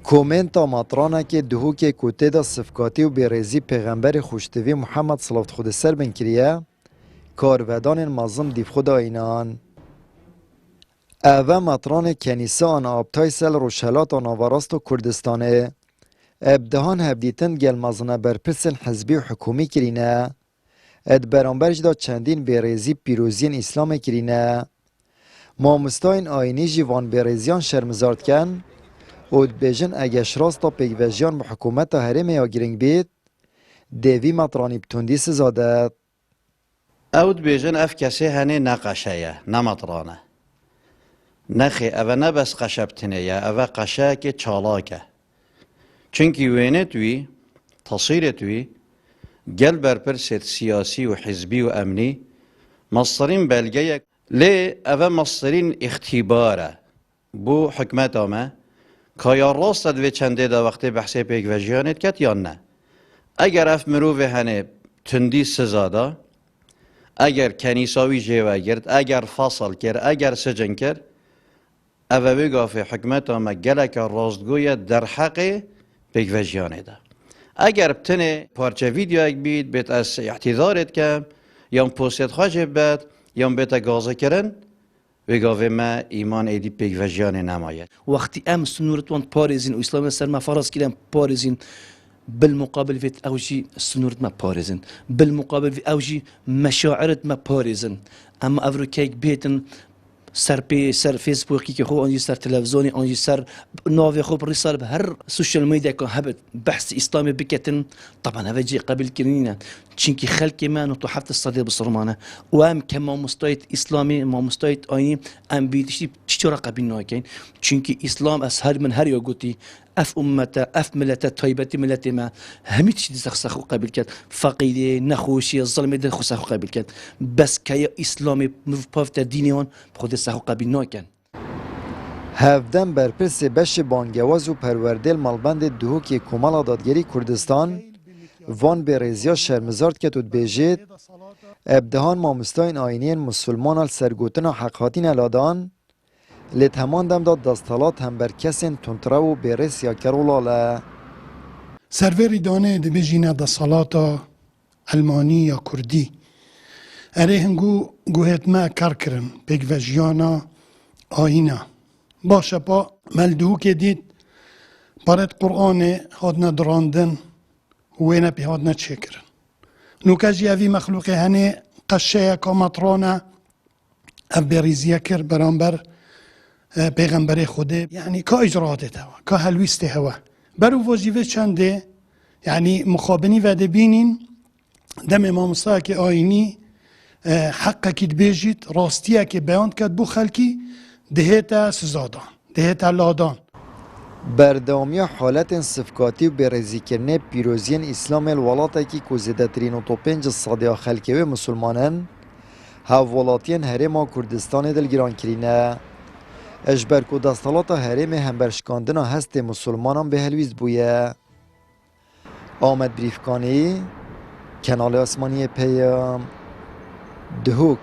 کومنتا مطرانه که دهو که کوته دا صفکاتی و بیرزی پیغمبر خوشتوی محمد صلوات خود سر بن کریه کارودان مازم دیف خود آینان. اوه مطران کنیسه آن آبتای سل روشلات آن آوراست و کردستانه ابدهان هبدیتن گل مزنه برپرسن حزبی و حکومی کرینه اد برانبرج دا چندین بیرزی پیروزین اسلام کرینه مامستاین آینی جیوان بیرزیان شرمزارد کن اود بیجن اگش راستا پیگوژیان به حکومت هرم یا گرنگ بید دیوی مطرانی بتوندی سزادت اود بیجن اف کسی هنی نقشه نمطرانه نخی اوه نبس قشبتنه یا اوه قشه که چالاکه چونکی وینه توی تصویر توی گل برپرست سیاسی و حزبی و امنی مصرین بلگه لی اوه مصرین اختباره بو حکمت آمه که یا راست دوی چنده دا وقتی بحثی پیک و جیانت کت یا نه اگر اف مروف هنه تندی سزادا اگر کنیساوی جیوه گرد اگر فاصل کرد اگر سجن کرد اوه بگاه حکمت آمه گلک راستگوی در حق پیک و جیانه دا اگر بتنه پارچه ویدیو اک بید بیت از اعتذارت کم یا پوستت خواجه بید یا بیت گازه کرن بگاوه ما ایمان ایدی پیک و جیانه نماید وقتی ام سنورتوان پارزین و اسلام سر ما فرض کردن پارزین بالمقابل فيت أوجي سنورت ما بارزن بالمقابل في أوجي مشاعرت ما بارزن أما أفريكيك بيتن سر فيسبوكي که خو آنجی سر تلفزیونی آنجی سر ناوی خوب رسال به هر سوشال میدیا که هبت بحث اسلامی بکتن طبعا هذا جي قبل كرينا چنكي خلق ما نطو حفت الصديق بصرمانه وام كما مستويت اسلامي ما مستويت ايني ام بيتشي تشورا قبل ناكين چنكي اسلام اسهل من هر يوغوتي اف امته اف ملته طيبتي ملتي ما هميت شي سخسخ قبل كات فقيدي نخوشي الظلم ده خسخ قبل كات بس كيا اسلامي مفافت دينيون خود سخ قبل ناكن هفدن برپرس بش بانگواز و پروردل مالبند دهوکی کمال دادگری کردستان وان به رزیا شرمزارد که تود بیجید ابدهان مامستاین آینین مسلمان السرگوتن حقاتین الادان لیت همان دم داد دستالات هم بر کسین تنتره و بیرس یا کرولاله سروری دانه ده بجینه دستالاتا المانی یا کردی اره هنگو گوهت ما کار کرن پیگ وجیانا آینه باشه پا ملدهو که دید بارد قرآن هاد ندراندن وينا بهادنا تشكرن نوكاجي أفي مخلوق هني قشايا كمطرانة أبريزيا كر برامبر پیغمبر خوده يعني كإجراءات هوا كهلويست هوا برو وظيفه چنده يعني مخابني وده بينين دم امام صاحب آيني حقا كد بيجيت راستيا كي بيان كد بو خلقي دهيتا سزادان دهيتا لادان بردامی حالت صفکاتی و برزی کرنه پیروزین اسلام الولاته کی کوزیده ترین و تو 5 صادیا خلکه و مسلمانن هاولاتین هرما کردستان دلگران کرینه اجبر کو دستالات هرم هم برشکاندنا هست مسلمانان به هلویز بویه آمد بریفکانی کنال آسمانی پیام دهوک